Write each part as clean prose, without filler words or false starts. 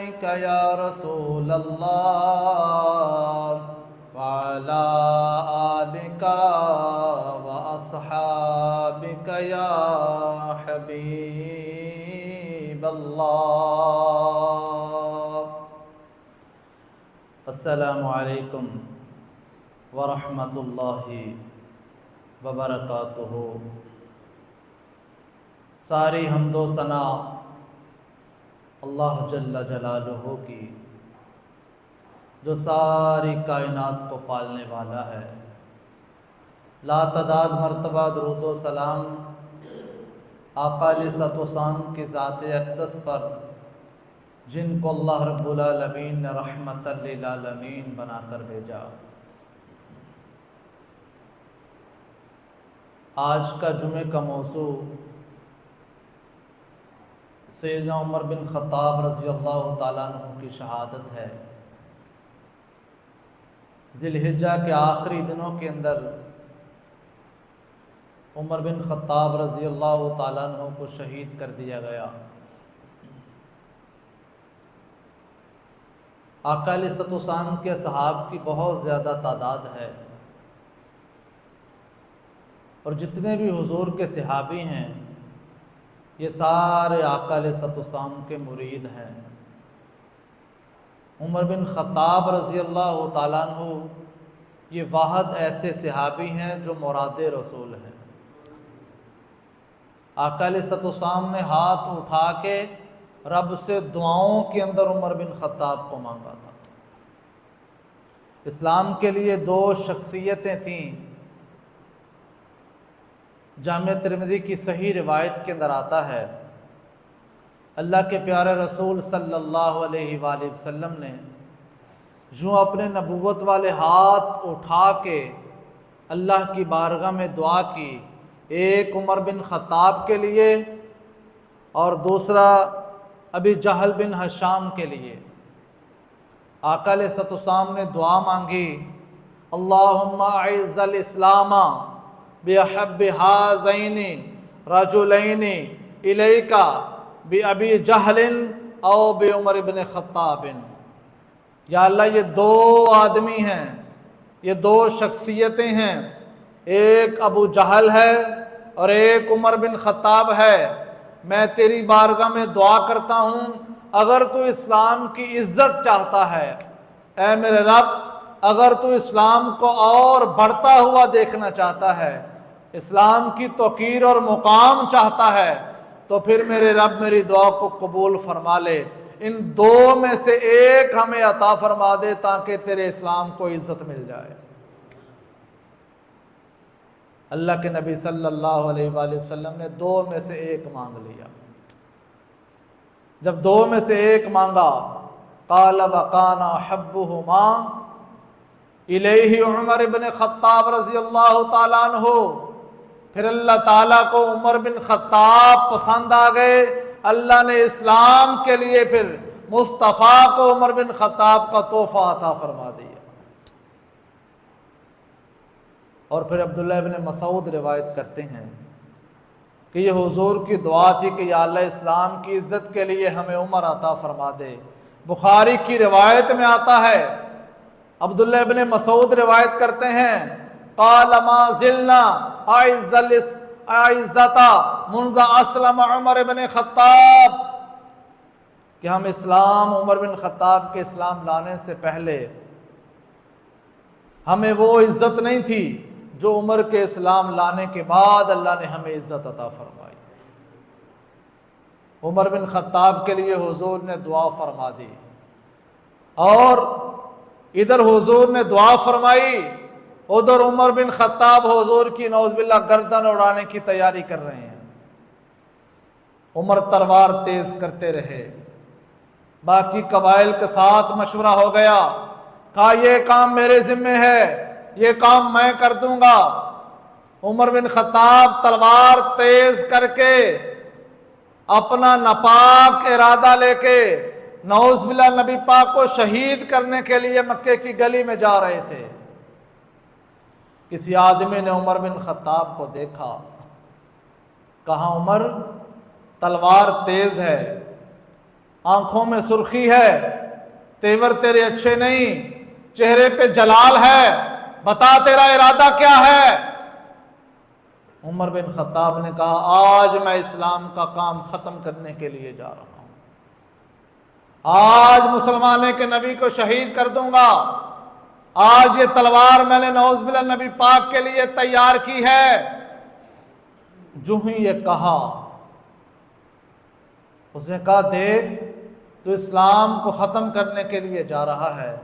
علیک یا رسول اللہ وعلی آلک واصحابک یا حبیب اللہ۔ السلام علیکم ورحمۃ اللہ وبرکاتہ۔ ساری حمد و ثنا اللہ جل جلالہ کی، جو ساری کائنات کو پالنے والا ہے۔ لا تعداد مرتبہ درود و سلام آقا علیہ السلام کی ذات اقدس پر، جن کو اللہ رب العالمین نے رحمت للعالمین بنا کر بھیجا۔ آج کا جمعے کا موضوع سیدنا عمر بن خطاب رضی اللہ تعالیٰ عنہ کی شہادت ہے۔ ذی الحجہ کے آخری دنوں کے اندر عمر بن خطاب رضی اللہ تعالیٰ عنہ کو شہید کر دیا گیا۔ آقا علیہ السلام کے صحاب کی بہت زیادہ تعداد ہے، اور جتنے بھی حضور کے صحابی ہیں یہ سارے آقا علیہ السلام کے مرید ہیں۔ عمر بن خطاب رضی اللہ تعالیٰ عنہ یہ واحد ایسے صحابی ہیں جو مراد رسول ہیں۔ آقا علیہ السلام نے ہاتھ اٹھا کے رب سے دعاؤں کے اندر عمر بن خطاب کو مانگا تھا۔ اسلام کے لیے دو شخصیتیں تھیں۔ جامع ترمذی کی صحیح روایت کے اندر آتا ہے، اللہ کے پیارے رسول صلی اللہ علیہ وآلہ وسلم نے جو اپنے نبوت والے ہاتھ اٹھا کے اللہ کی بارگاہ میں دعا کی، ایک عمر بن خطاب کے لیے اور دوسرا ابی جہل بن ہشام کے لیے۔ آقا علیہ السلام نے دعا مانگی، اللہم اعز الاسلام بِأَحَبِّ هَذَيْنِ رَجُلَيْنِ إِلَيْكَ بِأَبِي جَهْلٍ أَوْ بِعُمَرِ بْنِ خَطَّابٍ۔ یا اللہ یہ دو آدمی ہیں، یہ دو شخصیتیں ہیں، ایک ابو جہل ہے اور ایک عمر بن خطاب ہے۔ میں تیری بارگاہ میں دعا کرتا ہوں، اگر تو اسلام کی عزت چاہتا ہے، اے میرے رب اگر تو اسلام کو اور بڑھتا ہوا دیکھنا چاہتا ہے، اسلام کی توقیر اور مقام چاہتا ہے، تو پھر میرے رب میری دعا کو قبول فرما لے، ان دو میں سے ایک ہمیں عطا فرما دے تاکہ تیرے اسلام کو عزت مل جائے۔ اللہ کے نبی صلی اللہ علیہ وآلہ وسلم نے دو میں سے ایک مانگ لیا۔ جب دو میں سے ایک مانگا، قال وَقَانَ أَحَبُّهُمَا الیہ عمر بن خطاب رضی اللہ تعالیٰ عنہ، پھر اللہ تعالیٰ کو عمر بن خطاب پسند آ گئے۔ اللہ نے اسلام کے لیے پھر مصطفیٰ کو عمر بن خطاب کا تحفہ عطا فرما دیا۔ اور پھر عبداللہ ابن مسعود روایت کرتے ہیں کہ یہ حضور کی دعا تھی کہ یا اللہ اسلام کی عزت کے لیے ہمیں عمر عطا فرما دے۔ بخاری کی روایت میں آتا ہے، عبداللہ ابن مسعود روایت کرتے ہیں، قال ما زلنا اعزتا منذ اسلم عمر بن خطاب، کہ ہم اسلام عمر بن خطاب کے اسلام لانے سے پہلے ہمیں وہ عزت نہیں تھی جو عمر کے اسلام لانے کے بعد اللہ نے ہمیں عزت عطا فرمائی۔ عمر بن خطاب کے لیے حضور نے دعا فرما دی، اور ادھر حضور نے دعا فرمائی، ادھر عمر بن خطاب حضور کی نعوذ باللہ گردن اڑانے کی تیاری کر رہے ہیں۔ عمر تلوار تیز کرتے رہے، باقی قبائل کے ساتھ مشورہ ہو گیا، کہا یہ کام میرے ذمہ ہے، یہ کام میں کر دوں گا۔ عمر بن خطاب تلوار تیز کر کے اپنا ناپاک ارادہ لے کے نعوذ باللہ نبی پاک کو شہید کرنے کے لیے مکے کی گلی میں جا رہے تھے۔ کسی آدمی نے عمر بن خطاب کو دیکھا، کہا عمر تلوار تیز ہے، آنکھوں میں سرخی ہے، تیور تیرے اچھے نہیں، چہرے پہ جلال ہے، بتا تیرا ارادہ کیا ہے؟ عمر بن خطاب نے کہا آج میں اسلام کا کام ختم کرنے کے لیے جا رہا ہوں، آج مسلمانوں کے نبی کو شہید کر دوں گا، آج یہ تلوار میں نے نعوذ باللہ نبی پاک کے لیے تیار کی ہے۔ جو ہی یہ کہا، اس نے کہا دیکھ تو اسلام کو ختم کرنے کے لیے جا رہا ہے،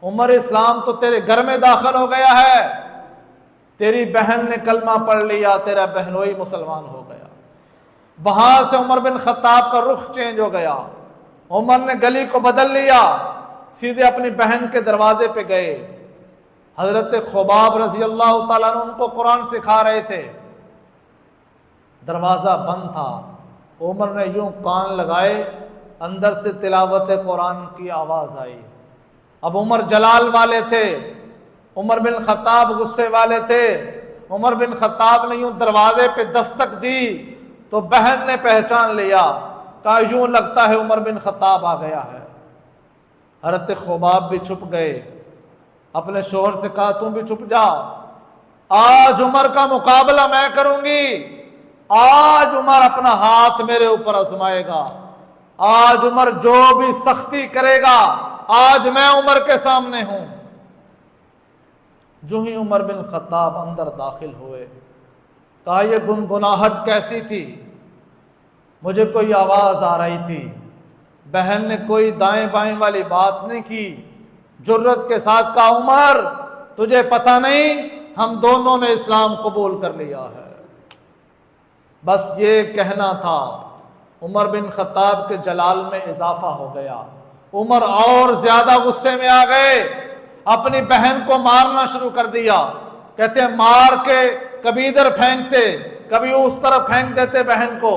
عمر اسلام تو تیرے گھر میں داخل ہو گیا ہے، تیری بہن نے کلمہ پڑھ لیا، تیرا بہنوئی مسلمان ہو گیا۔ وہاں سے عمر بن خطاب کا رخ چینج ہو گیا، عمر نے گلی کو بدل لیا، سیدھے اپنی بہن کے دروازے پہ گئے۔ حضرت خباب رضی اللہ تعالیٰ عنہ ان کو قرآن سکھا رہے تھے، دروازہ بند تھا، عمر نے یوں کان لگائے، اندر سے تلاوت قرآن کی آواز آئی۔ اب عمر جلال والے تھے، عمر بن خطاب غصے والے تھے، عمر بن خطاب نے یوں دروازے پہ دستک دی تو بہن نے پہچان لیا، کہا یوں لگتا ہے عمر بن خطاب آ گیا ہے۔ حضرت خباب بھی چھپ گئے، اپنے شوہر سے کہا تم بھی چھپ جا، آج عمر کا مقابلہ میں کروں گی، آج عمر اپنا ہاتھ میرے اوپر آزمائے گا، آج عمر جو بھی سختی کرے گا آج میں عمر کے سامنے ہوں۔ جو ہی عمر بن خطاب اندر داخل ہوئے، کہا یہ گنگناہٹ کیسی تھی؟ مجھے کوئی آواز آ رہی تھی، بہن نے کوئی دائیں بائیں والی بات نہیں کی، جرت کے ساتھ کہا عمر تجھے پتہ نہیں ہم دونوں نے اسلام قبول کر لیا ہے۔ بس یہ کہنا تھا، عمر بن خطاب کے جلال میں اضافہ ہو گیا، عمر اور زیادہ غصے میں آ گئے، اپنی بہن کو مارنا شروع کر دیا، کہتے ہیں مار کے کبھی ادھر پھینکتے کبھی اس طرف پھینک دیتے بہن کو۔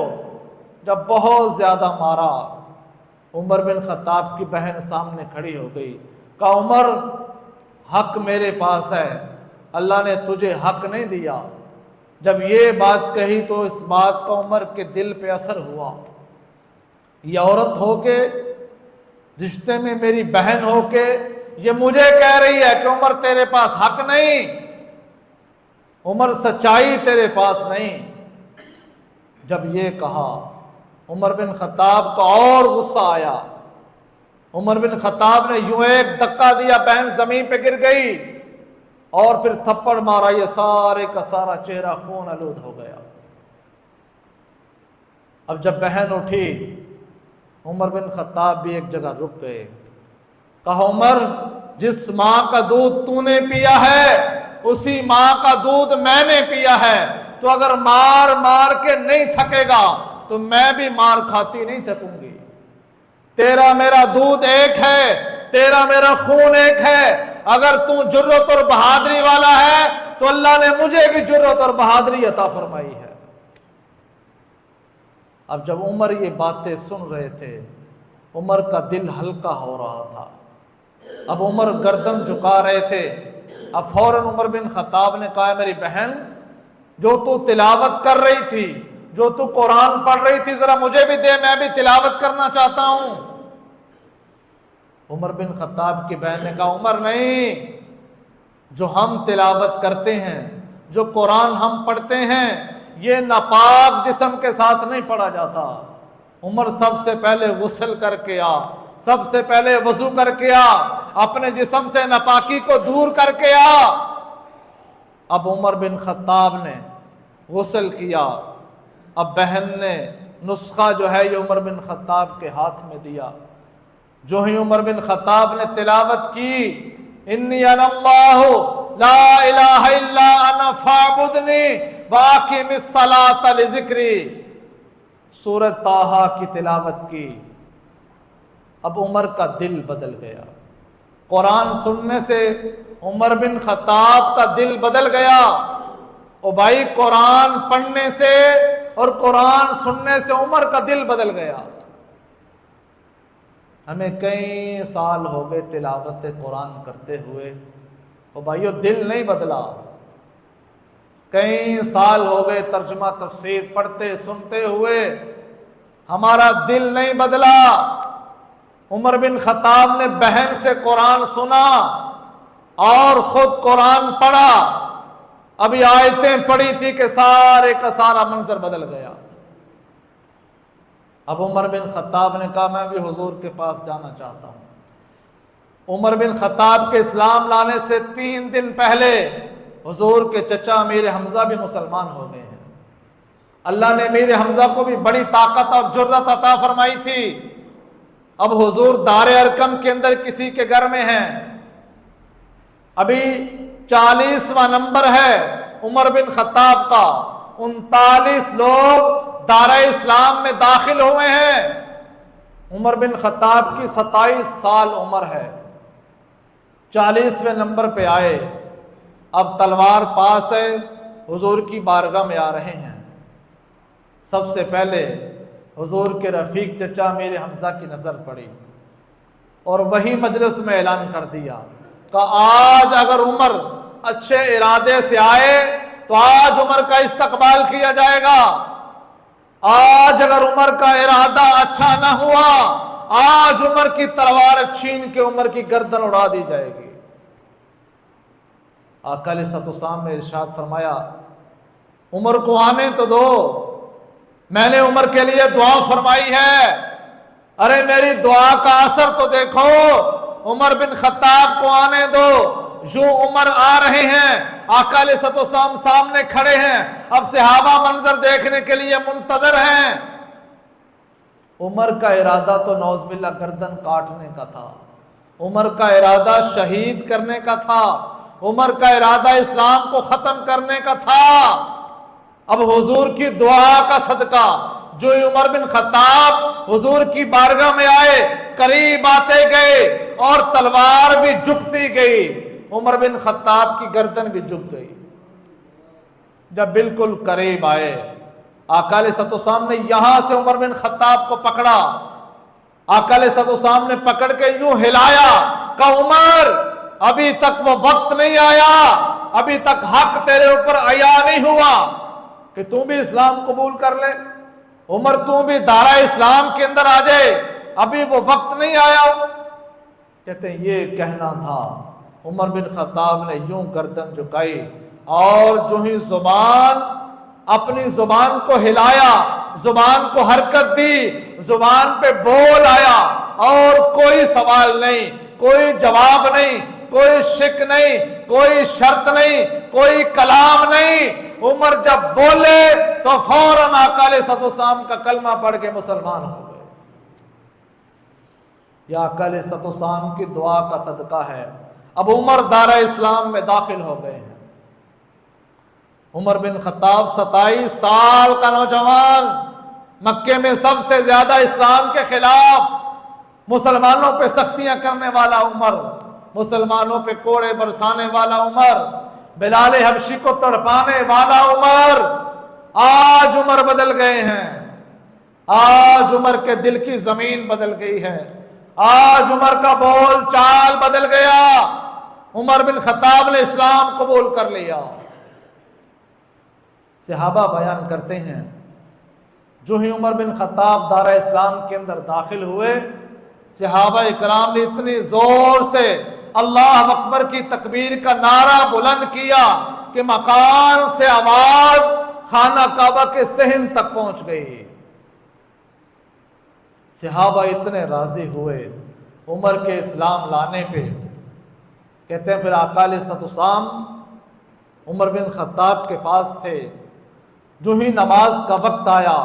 جب بہت زیادہ مارا، عمر بن خطاب کی بہن سامنے کھڑی ہو گئی، کہا عمر حق میرے پاس ہے، اللہ نے تجھے حق نہیں دیا۔ جب یہ بات کہی تو اس بات کا عمر کے دل پہ اثر ہوا، یہ عورت ہو کے رشتے میں میری بہن ہو کے یہ مجھے کہہ رہی ہے کہ عمر تیرے پاس حق نہیں، عمر سچائی تیرے پاس نہیں۔ جب یہ کہا عمر بن خطاب کو اور غصہ آیا، عمر بن خطاب نے یوں ایک دھکا دیا، بہن زمین پہ گر گئی اور پھر تھپڑ مارا، یہ سارے کا سارا چہرہ خون آلود ہو گیا۔ اب جب بہن اٹھی، عمر بن خطاب بھی ایک جگہ رک گئے، کہا عمر جس ماں کا دودھ تو نے پیا ہے اسی ماں کا دودھ میں نے پیا ہے، تو اگر مار مار کے نہیں تھکے گا تو میں بھی مار کھاتی نہیں تھکوں گی۔ تیرا میرا دودھ ایک ہے، تیرا میرا خون ایک ہے، اگر تو جرت اور بہادری والا ہے تو اللہ نے مجھے بھی جرت اور بہادری عطا فرمائی ہے۔ اب جب عمر یہ باتیں سن رہے تھے، عمر کا دل ہلکا ہو رہا تھا، اب عمر گردن جھکا رہے تھے۔ اب فوراً عمر بن خطاب نے کہا میری بہن جو تو تلاوت کر رہی تھی، جو تو قرآن پڑھ رہی تھی، ذرا مجھے بھی دے، میں بھی تلاوت کرنا چاہتا ہوں۔ عمر بن خطاب کی بہن نے کہا عمر نہیں، جو ہم تلاوت کرتے ہیں، جو قرآن ہم پڑھتے ہیں، یہ ناپاک جسم کے ساتھ نہیں پڑھا جاتا۔ عمر سب سے پہلے غسل کر کے آ، سب سے پہلے وضو کر کے آ، اپنے جسم سے ناپاکی کو دور کر کے آ۔ اب عمر بن خطاب نے غسل کیا، اب بہن نے نسخہ جو ہے یہ عمر بن خطاب کے ہاتھ میں دیا۔ جو ہی عمر بن خطاب نے تلاوت کی انی انا اللہ لا الہ الا انا فاعبدنی واقم الصلاۃ لذکری، سورۃ طٰہٰ کی تلاوت کی، اب عمر کا دل بدل گیا۔ قرآن سننے سے عمر بن خطاب کا دل بدل گیا۔ او بھائی قرآن پڑھنے سے اور قرآن سننے سے عمر کا دل بدل گیا۔ ہمیں کئی سال ہو گئے تلاوت قرآن کرتے ہوئے، او بھائیو دل نہیں بدلا۔ کئی سال ہو گئے ترجمہ تفسیر پڑھتے سنتے ہوئے، ہمارا دل نہیں بدلا۔ عمر بن خطاب نے بہن سے قرآن سنا اور خود قرآن پڑھا. ابھی آیتیں پڑھی تھی کہ سارے کا سارا منظر بدل گیا. اب عمر بن خطاب نے کہا میں بھی حضور کے پاس جانا چاہتا ہوں. عمر بن خطاب کے اسلام لانے سے 3 دن پہلے حضور کے چچا امیر حمزہ بھی مسلمان ہو گئے ہیں. اللہ نے امیر حمزہ کو بھی بڑی طاقت اور جرأت عطا فرمائی تھی. اب حضور دار ارقم کے اندر کسی کے گھر میں ہیں. ابھی 40واں نمبر ہے عمر بن خطاب کا. 39 لوگ دار اسلام میں داخل ہوئے ہیں. عمر بن خطاب کی 27 سال عمر ہے. 40ویں نمبر پہ آئے. اب تلوار پاس ہے, حضور کی بارگاہ میں آ رہے ہیں. سب سے پہلے حضور کے رفیق چچا امیر حمزہ کی نظر پڑی اور وہی مجلس میں اعلان کر دیا کہ آج اگر عمر اچھے ارادے سے آئے تو آج عمر کا استقبال کیا جائے گا. آج اگر عمر کا ارادہ اچھا نہ ہوا, آج عمر کی تلوار چھین کے عمر کی گردن اڑا دی جائے گی. آقا علیہ الصلوۃ والسلام نے ارشاد فرمایا عمر کو آنے تو دو, میں نے عمر کے لیے دعا فرمائی ہے. ارے میری دعا کا اثر تو دیکھو, عمر بن خطاب کو آنے دو. جو عمر آ رہے ہیں, آقا علیہ الصلوۃ والسلام سامنے کھڑے ہیں. اب صحابہ منظر دیکھنے کے لیے منتظر ہیں. عمر کا ارادہ تو نعوذ باللہ گردن کاٹنے کا تھا. عمر کا ارادہ شہید کرنے کا تھا. عمر کا ارادہ اسلام کو ختم کرنے کا تھا. اب حضور کی دعا کا صدقہ جو عمر بن خطاب حضور کی بارگاہ میں آئے, قریب آتے گئے اور تلوار بھی جھکتی گئی. عمر بن خطاب کی گردن بھی جھک گئی. جب بالکل قریب آئے, آقا علیہ الصلوۃ والسلام نے یہاں سے عمر بن خطاب کو پکڑا. آقا علیہ الصلوۃ والسلام نے پکڑ کے یوں ہلایا کہ عمر ابھی تک وہ وقت نہیں آیا, ابھی تک حق تیرے اوپر عیا نہیں ہوا کہ تم بھی اسلام قبول کر لے. عمر تم بھی دارہ اسلام کے اندر آ جائے, ابھی وہ وقت نہیں آیا. کہتے ہیں یہ کہنا تھا. عمر بن خطاب نے یوں گردن جھکائی اور جو ہی اپنی زبان کو ہلایا, زبان کو حرکت دی, زبان پہ بول آیا اور کوئی سوال نہیں, کوئی جواب نہیں, کوئی شک نہیں, کوئی شرط نہیں, کوئی کلام نہیں. عمر جب بولے تو فوراً آقا علیہ الصلوۃ والسلام کا کلمہ پڑھ کے مسلمان ہو گئے. یہ آقا علیہ الصلوۃ والسلام کی دعا کا صدقہ ہے. اب عمر دارہ اسلام میں داخل ہو گئے ہیں. عمر بن خطاب 27 سال کا نوجوان, مکے میں سب سے زیادہ اسلام کے خلاف مسلمانوں پہ سختیاں کرنے والا عمر, مسلمانوں پہ کوڑے برسانے والا عمر, بلال حبشی کو تڑپانے والا عمر. آج عمر بدل گئے ہیں. آج عمر کے دل کی زمین بدل گئی ہے. آج عمر کا بول چال بدل گیا. عمر بن خطاب نے اسلام قبول کر لیا. صحابہ بیان کرتے ہیں جو ہی عمر بن خطاب دارہ اسلام کے اندر داخل ہوئے, صحابہ اکرام نے اتنی زور سے اللہ اکبر کی تکبیر کا نعرہ بلند کیا کہ مکان سے آواز خانہ کعبہ کے صحن تک پہنچ گئی. صحابہ اتنے راضی ہوئے عمر کے اسلام لانے پہ. کہتے ہیں پھر آقا علیہ الصلوۃ والسلام عمر بن خطاب کے پاس تھے. جو ہی نماز کا وقت آیا,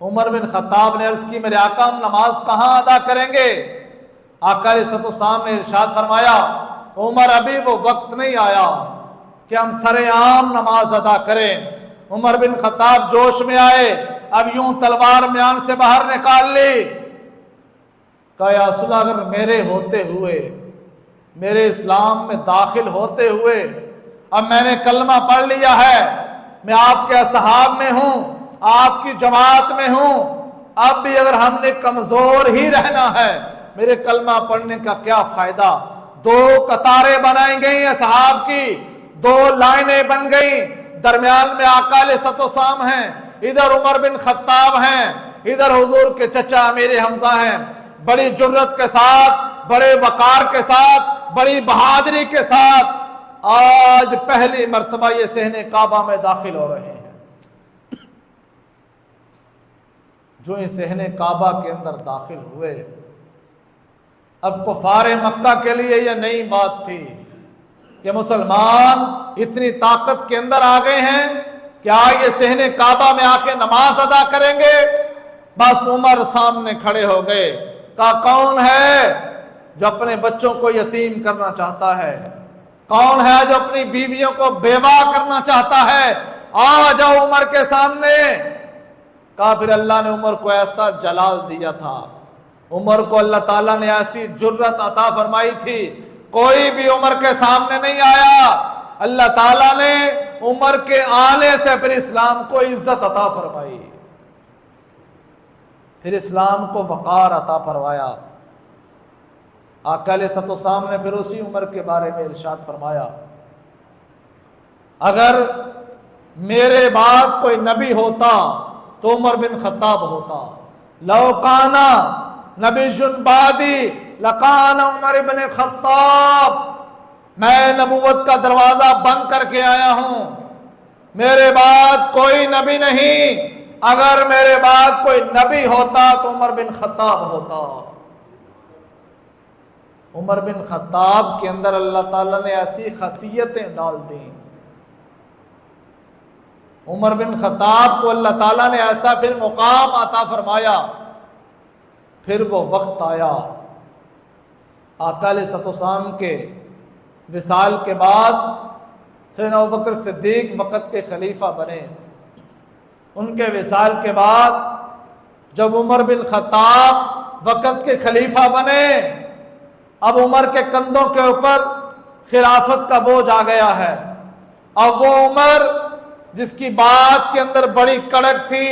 عمر بن خطاب نے عرض کی میرے آقا ہم نماز کہاں ادا کریں گے؟ آقا علیہ الصلوۃ والسلام نے ارشاد فرمایا عمر ابھی وہ وقت نہیں آیا کہ ہم سر عام نماز ادا کریں. عمر بن خطاب جوش میں آئے, اب یوں تلوار میان سے باہر نکال لی. کہا یا رسول اللہ اگر میرے ہوتے ہوئے, میرے اسلام میں داخل ہوتے ہوئے اب میں نے کلمہ پڑھ لیا ہے, میں آپ کے اصحاب میں ہوں, آپ کی جماعت میں ہوں, اب بھی اگر ہم نے کمزور ہی رہنا ہے میرے کلمہ پڑھنے کا کیا فائدہ؟ 2 قطاریں بنائی گئی اصحاب کی, 2 لائنیں بن گئی, درمیان میں آقا علیہ الصلوۃ والسلام ہیں, ادھر عمر بن خطاب ہیں, ادھر حضور کے چچا امیر حمزہ ہیں. بڑی جرت کے ساتھ، بڑے وقار کے ساتھ، بڑی بہادری کے ساتھ آج پہلی مرتبہ یہ صحن کعبہ میں داخل ہو رہے ہیں۔ جو اس صحن کعبہ کے اندر داخل ہوئے، اب کفار مکہ کے لیے یہ نئی بات تھی کہ مسلمان اتنی طاقت کے اندر آ گئے ہیں کہ آج یہ صحن کعبہ میں آ کے نماز ادا کریں گے۔ بس عمر سامنے کھڑے ہو گئے، کہا کون ہے جو اپنے بچوں کو یتیم کرنا چاہتا ہے؟ کون ہے جو اپنی بیویوں کو بیوہ کرنا چاہتا ہے؟ آ جاؤ عمر کے سامنے۔ کہا پھر اللہ نے عمر کو ایسا جلال دیا تھا، عمر کو اللہ تعالیٰ نے ایسی جرت عطا فرمائی تھی، کوئی بھی عمر کے سامنے نہیں آیا۔ اللہ تعالیٰ نے عمر کے آنے سے پھر اسلام کو عزت عطا فرمائی، پھر اسلام کو وقار عطا فرمایا۔ آقا علیہ الصلوۃ والسلام نے پھر اسی عمر کے بارے میں ارشاد فرمایا، اگر میرے بعد کوئی نبی ہوتا تو عمر بن خطاب ہوتا، لو کانا نبی بعدی لکان عمر بن خطاب۔ میں نبوت کا دروازہ بند کر کے آیا ہوں، میرے بعد کوئی نبی نہیں، اگر میرے بعد کوئی نبی ہوتا تو عمر بن خطاب ہوتا۔ عمر بن خطاب کے اندر اللہ تعالیٰ نے ایسی خاصیتیں ڈال دیں، عمر بن خطاب کو اللہ تعالیٰ نے ایسا پھر مقام عطا فرمایا۔ پھر وہ وقت آیا، آقا علیہ الصلوۃ والسلام کے وصال کے بعد سیدنا ابوبکر صدیق وقت کے خلیفہ بنے۔ ان کے وصال کے بعد جب عمر بن خطاب وقت کے خلیفہ بنے، اب عمر کے کندھوں کے اوپر خلافت کا بوجھ آ گیا ہے۔ اب وہ عمر جس کی بات کے اندر بڑی کڑک تھی،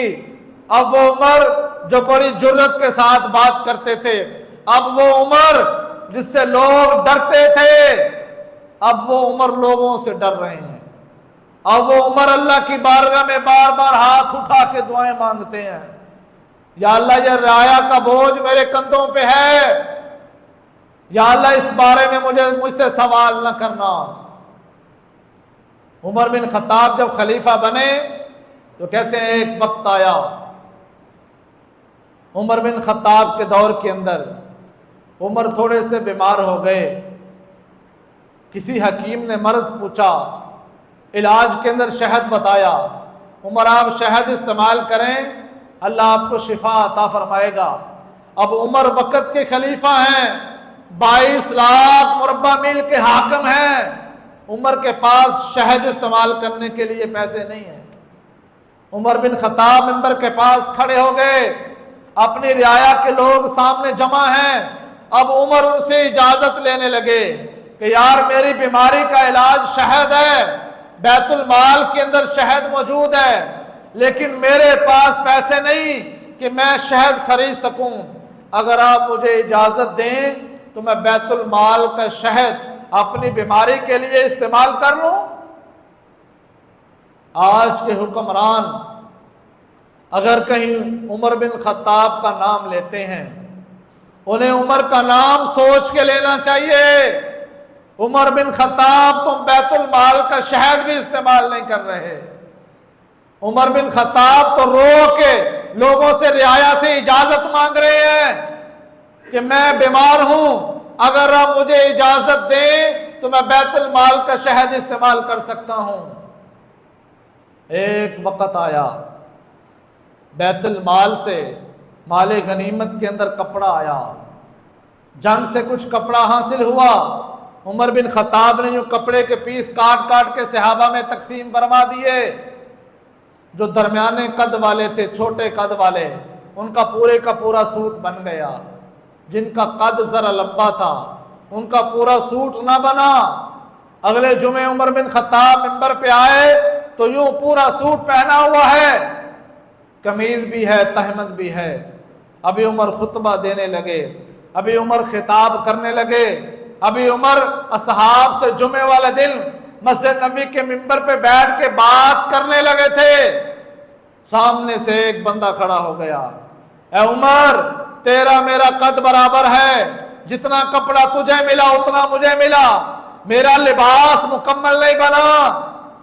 اب وہ عمر جو بڑی جرت کے ساتھ بات کرتے تھے، اب وہ عمر جس سے لوگ ڈرتے تھے، اب وہ عمر لوگوں سے ڈر رہے ہیں۔ اب وہ عمر اللہ کی بارگاہ میں بار بار ہاتھ اٹھا کے دعائیں مانگتے ہیں، یا اللہ یہ رایا کا بوجھ میرے کندھوں پہ ہے، یا اللہ اس بارے میں مجھ سے سوال نہ کرنا۔ عمر بن خطاب جب خلیفہ بنے تو کہتے ہیں ایک وقت آیا عمر بن خطاب کے دور کے اندر، عمر تھوڑے سے بیمار ہو گئے، کسی حکیم نے مرض پوچھا، علاج کے اندر شہد بتایا، عمر آپ شہد استعمال کریں اللہ آپ کو شفا عطا فرمائے گا۔ اب عمر وقت کے خلیفہ ہیں، 22 لاکھ مربع میل کے حاکم ہیں، عمر کے پاس شہد استعمال کرنے کے لیے پیسے نہیں ہیں۔ عمر بن خطاب منبر کے پاس کھڑے ہو گئے، اپنی رعایا کے لوگ سامنے جمع ہیں، اب عمر ان سے اجازت لینے لگے کہ یار میری بیماری کا علاج شہد ہے، بیت المال کے اندر شہد موجود ہے، لیکن میرے پاس پیسے نہیں کہ میں شہد خرید سکوں، اگر آپ مجھے اجازت دیں تو میں بیت المال کا شہد اپنی بیماری کے لیے استعمال کر لوں۔ آج کے حکمران اگر کہیں عمر بن خطاب کا نام لیتے ہیں، انہیں عمر کا نام سوچ کے لینا چاہیے۔ عمر بن خطاب تم بیت المال کا شہد بھی استعمال نہیں کر رہے، عمر بن خطاب تو رو کے لوگوں سے رعایا سے اجازت مانگ رہے ہیں کہ میں بیمار ہوں، اگر آپ مجھے اجازت دیں تو میں بیت المال کا شہد استعمال کر سکتا ہوں۔ ایک وقت آیا بیت المال سے مال غنیمت کے اندر کپڑا آیا، جنگ سے کچھ کپڑا حاصل ہوا، عمر بن خطاب نے یوں کپڑے کے پیس کاٹ کاٹ کے صحابہ میں تقسیم فرما دیے۔ جو درمیانے قد والے تھے، چھوٹے قد والے، ان کا پورے کا پورا سوٹ بن گیا، جن کا قد ذرا لمبا تھا ان کا پورا سوٹ نہ بنا۔ اگلے جمعے عمر بن خطاب منبر پہ آئے تو یوں پورا سوٹ پہنا ہوا ہے، قمیض بھی ہے، تہمت بھی ہے۔ ابھی عمر خطبہ دینے لگے، ابھی عمر خطاب کرنے لگے، ابھی عمر اصحاب سے جمعے والے دن مسجد نبی کے منبر پہ بیٹھ کے بات کرنے لگے تھے، سامنے سے ایک بندہ کھڑا ہو گیا، اے عمر تیرا میرا قد برابر ہے، جتنا کپڑا تجھے ملا اتنا مجھے ملا، میرا لباس مکمل نہیں بنا،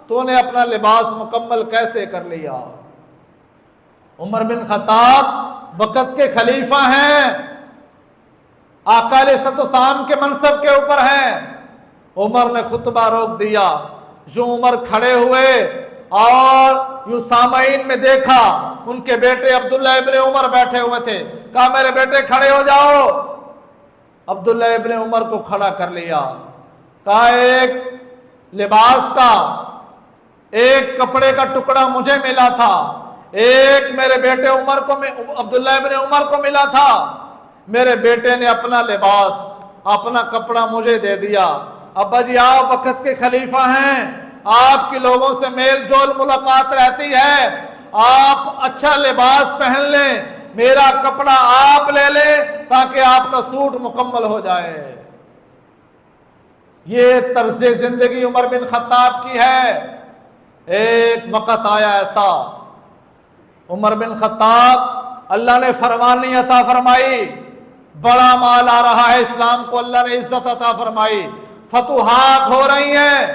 تو نے اپنا لباس مکمل کیسے کر لیا؟ عمر بن خطاب وقت کے خلیفہ ہیں، آقا علیہ الصلوۃ والسلام کے منصب کے اوپر ہیں۔ عمر نے خطبہ روک دیا، جو عمر کھڑے ہوئے اور یوں سامعین میں دیکھا ان کے بیٹے عبداللہ ابن عمر بیٹھے ہوئے تھے، کہا میرے بیٹے کھڑے ہو جاؤ۔ عبداللہ ابن عمر کو کھڑا کر لیا، کہا ایک لباس کا، ایک کپڑے کا ٹکڑا مجھے ملا تھا، ایک میرے بیٹے عمر کو، عبداللہ ابن عمر کو ملا تھا، میرے بیٹے نے اپنا لباس اپنا کپڑا مجھے دے دیا۔ ابا جی آپ وقت کے خلیفہ ہیں، آپ کی لوگوں سے میل جول ملاقات رہتی ہے، آپ اچھا لباس پہن لیں، میرا کپڑا آپ لے لیں تاکہ آپ کا سوٹ مکمل ہو جائے۔ یہ طرز زندگی عمر بن خطاب کی ہے۔ ایک وقت آیا ایسا، عمر بن خطاب اللہ نے فرمانی عطا فرمائی، بڑا مال آ رہا ہے، اسلام کو اللہ نے عزت عطا فرمائی، فتوحات ہو رہی ہیں،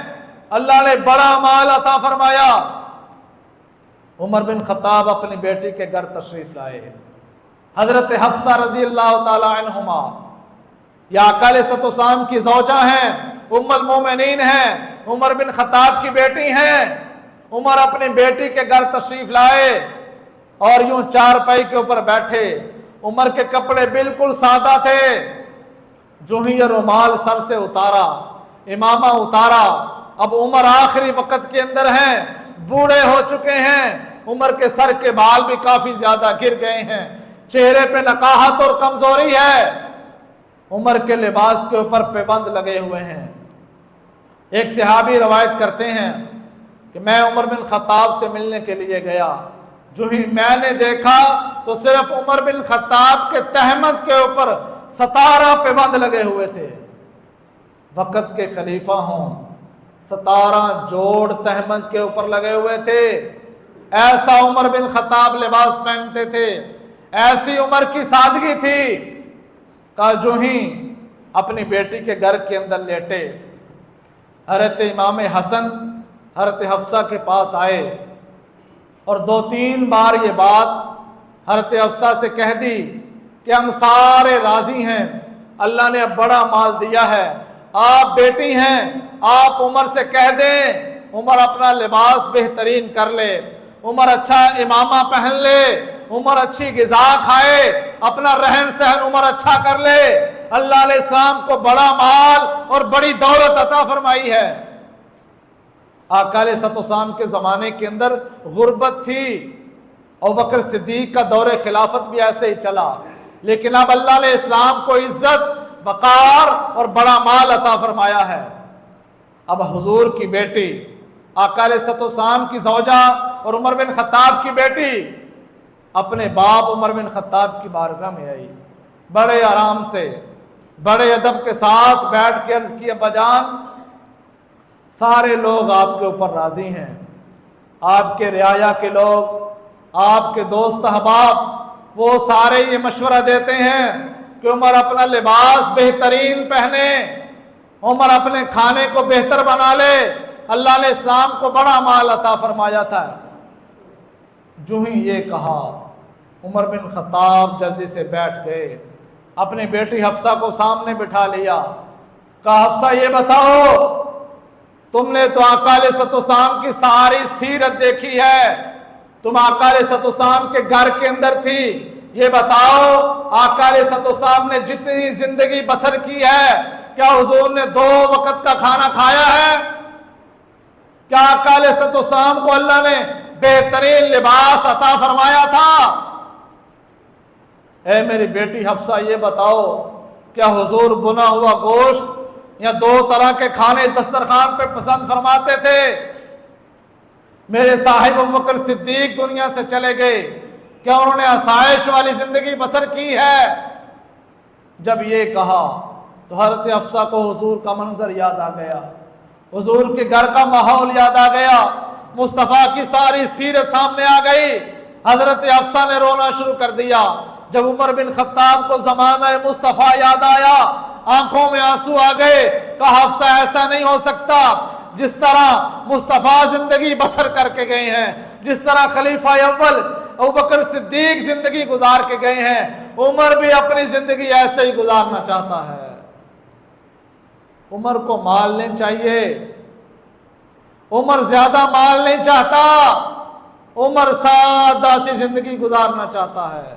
اللہ نے بڑا مال عطا فرمایا۔ عمر بن خطاب اپنی بیٹی کے گھر تشریف لائے، حضرت حفصہ رضی اللہ تعالی عنہما، یہ آقا علیہ الصلوۃ والسلام کی زوجہ ہیں، ام المومنین ہیں، عمر بن خطاب کی بیٹی ہیں۔ عمر اپنی بیٹی کے گھر تشریف لائے اور یوں چارپائی کے اوپر بیٹھے، عمر کے کپڑے بالکل سادہ تھے، جو ہی یہ رومال سر سے اتارا، امامہ اتارا، اب عمر آخری وقت کے اندر ہیں، بوڑھے ہو چکے ہیں، عمر کے سر کے بال بھی کافی زیادہ گر گئے ہیں، چہرے پہ نقاہت اور کمزوری ہے، عمر کے لباس کے اوپر پابند لگے ہوئے ہیں۔ ایک صحابی روایت کرتے ہیں کہ میں عمر بن خطاب سے ملنے کے لیے گیا، جو ہی میں نے دیکھا تو صرف عمر بن خطاب کے تہمت کے اوپر 17 پابند لگے ہوئے تھے۔ وقت کے خلیفہ ہوں، 17 جوڑ تہمت کے اوپر لگے ہوئے تھے، ایسا عمر بن خطاب لباس پہنتے تھے، ایسی عمر کی سادگی تھی۔ کہ جو ہی اپنی بیٹی کے گھر کے اندر لیٹے، حضرت امام حسن حضرت حفصہ کے پاس آئے اور 2-3 بار یہ بات حضرت حفصہ سے کہہ دی کہ ہم سارے راضی ہیں، اللہ نے اب بڑا مال دیا ہے، آپ بیٹی ہیں، آپ عمر سے کہہ دیں عمر اپنا لباس بہترین کر لے، عمر اچھا امامہ پہن لے، عمر اچھی غذا کھائے، اپنا رہن سہن عمر اچھا کر لے، اللہ علیہ السلام کو بڑا مال اور بڑی دولت عطا فرمائی ہے۔ آقا علیہ الصلوۃ والسلام کے زمانے کے اندر غربت تھی، ابوبکر صدیق کا دور خلافت بھی ایسے ہی چلا، لیکن اب اللہ نے اسلام کو عزت، وقار اور بڑا مال عطا فرمایا ہے۔ اب حضور کی بیٹی آقا علیہ الصلوۃ والسلام کی زوجہ اور عمر بن خطاب کی بیٹی اپنے باپ عمر بن خطاب کی بارگاہ میں آئی، بڑے آرام سے بڑے ادب کے ساتھ بیٹھ کے عرض کی ابا جان سارے لوگ آپ کے اوپر راضی ہیں، آپ کے رعایا کے لوگ، آپ کے دوست احباب، وہ سارے یہ مشورہ دیتے ہیں کہ عمر اپنا لباس بہترین پہنے، عمر اپنے کھانے کو بہتر بنا لے، اللہ نے اسلام کو بڑا مال عطا فرمایا تھا۔ جو ہی یہ کہا عمر بن خطاب جلدی سے بیٹھ گئے، اپنی بیٹی حفصہ کو سامنے بٹھا لیا، کہا حفصہ یہ بتاؤ تم نے تو آقا علیہ الصلوۃ والسلام کی ساری سیرت دیکھی ہے، تم آقا علیہ الصلوۃ والسلام کے گھر کے اندر تھی، یہ بتاؤ آقا علیہ الصلوۃ والسلام نے جتنی زندگی بسر کی ہے کیا حضور نے 2 وقت کا کھانا کھایا ہے؟ کیا آقا علیہ الصلوۃ والسلام کو اللہ نے بہترین لباس عطا فرمایا تھا؟ اے میری بیٹی حفصہ یہ بتاؤ کیا حضور بنا ہوا گوشت یا 2 طرح کے کھانے دسترخوان پہ پسند فرماتے تھے؟ میرے صاحب ابوبکر صدیق دنیا سے چلے گئے، کیا انہوں نے آسائش والی زندگی بسر کی ہے؟ جب یہ کہا تو حضرت حفصہ کو حضور کا منظر یاد آ گیا، حضور کے گھر کا ماحول یاد آ گیا، مصطفیٰ کی ساری سیرت سامنے آ گئی۔ حضرت حفصہ نے رونا شروع کر دیا، جب عمر بن خطاب کو زمانہ مصطفیٰ یاد آیا، آنکھوں میں آنسو آ گئے، کہا حفصہ ایسا نہیں ہو سکتا، جس طرح مصطفیٰ زندگی بسر کر کے گئے ہیں، جس طرح خلیفہ اول ابوبکر صدیق زندگی گزار کے گئے ہیں، عمر بھی اپنی زندگی ایسے ہی گزارنا چاہتا ہے۔ عمر کو مال نہیں چاہیے، عمر زیادہ مال نہیں چاہتا، عمر سادہ سی زندگی گزارنا چاہتا ہے۔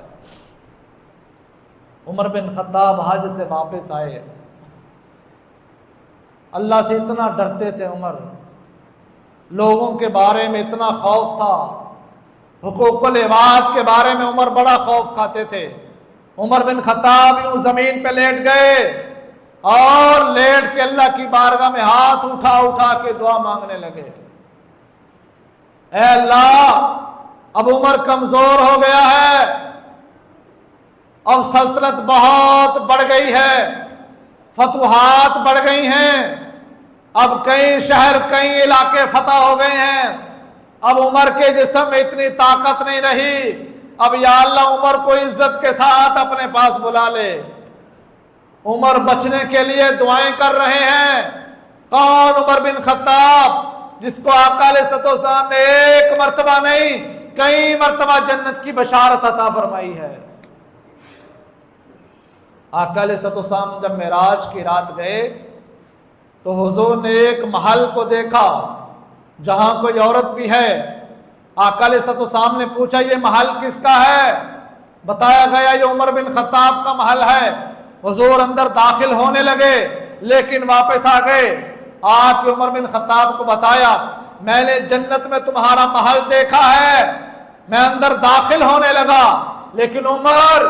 عمر بن خطاب حج سے واپس آئے، اللہ سے اتنا ڈرتے تھے عمر، لوگوں کے بارے میں اتنا خوف تھا، حقوق العباد کے بارے میں عمر بڑا خوف کھاتے تھے۔ عمر بن خطاب یوں زمین پہ لیٹ گئے اور لیٹ کے اللہ کی بارگاہ میں ہاتھ اٹھا اٹھا کے دعا مانگنے لگے، اے اللہ اب عمر کمزور ہو گیا ہے، اب سلطنت بہت بڑھ گئی ہے، فتوحات بڑھ گئی ہیں، اب کئی شہر کئی علاقے فتح ہو گئے ہیں، اب عمر کے جسم میں اتنی طاقت نہیں رہی، اب یا اللہ عمر کو عزت کے ساتھ اپنے پاس بلا لے۔ عمر بچنے کے لیے دعائیں کر رہے ہیں۔ کون؟ عمر بن خطاب، جس کو آقا علیہ السلام نے ایک مرتبہ نہیں کئی مرتبہ جنت کی بشارت عطا فرمائی ہے۔ آقا علیہ السلام جب معراج کی رات گئے تو حضور نے ایک محل کو دیکھا جہاں کوئی عورت بھی ہے۔ آقا علیہ السلام نے پوچھا یہ محل کس کا ہے؟ بتایا گیا یہ عمر بن خطاب کا محل ہے۔ حضور اندر داخل ہونے لگے لیکن واپس آ گئے، آ کے عمر بن خطاب کو بتایا میں نے جنت میں تمہارا محل دیکھا ہے، میں اندر داخل ہونے لگا لیکن عمر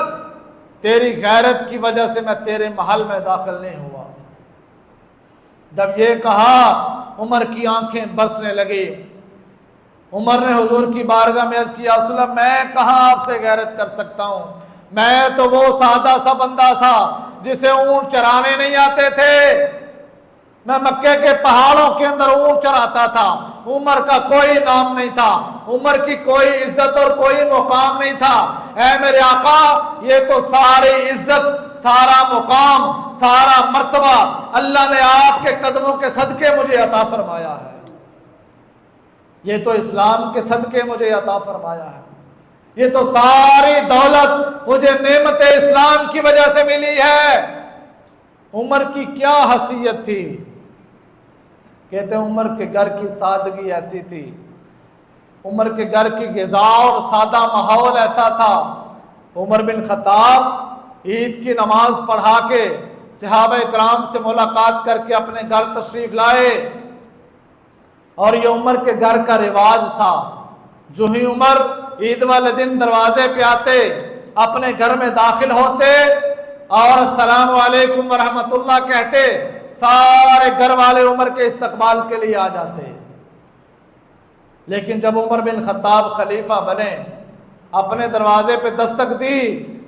تیری غیرت کی وجہ سے میں تیرے محل میں داخل نہیں ہوا۔ جب یہ کہا عمر کی آنکھیں برسنے لگی۔ عمر نے حضور کی بارگاہ میں عرض کیا رسول اللہ میں کہاں آپ سے غیرت کر سکتا ہوں، میں تو وہ سادہ سا بندہ تھا جسے اونٹ چرانے نہیں آتے تھے، میں مکے کے پہاڑوں کے اندر اونٹ چراتا تھا، عمر کا کوئی نام نہیں تھا، عمر کی کوئی عزت اور کوئی مقام نہیں تھا۔ اے میرے آقا یہ تو ساری عزت، سارا مقام، سارا مرتبہ اللہ نے آپ کے قدموں کے صدقے مجھے عطا فرمایا ہے، یہ تو اسلام کے صدقے مجھے عطا فرمایا ہے، یہ تو ساری دولت مجھے نعمت اسلام کی وجہ سے ملی ہے۔ عمر کی کیا حیثیت تھی؟ کہتے ہیں عمر کے گھر کی سادگی ایسی تھی، عمر کے گھر کی غذا اور سادہ ماحول ایسا تھا۔ عمر بن خطاب عید کی نماز پڑھا کے صحابہ کرام سے ملاقات کر کے اپنے گھر تشریف لائے، اور یہ عمر کے گھر کا رواج تھا، جو ہی عمر عید والے دن دروازے پہ آتے، اپنے گھر میں داخل ہوتے اور السلام علیکم ورحمۃ اللہ کہتے، سارے گھر والے عمر کے استقبال کے لیے آ جاتے۔ لیکن جب عمر بن خطاب خلیفہ بنے، اپنے دروازے پہ دستک دی،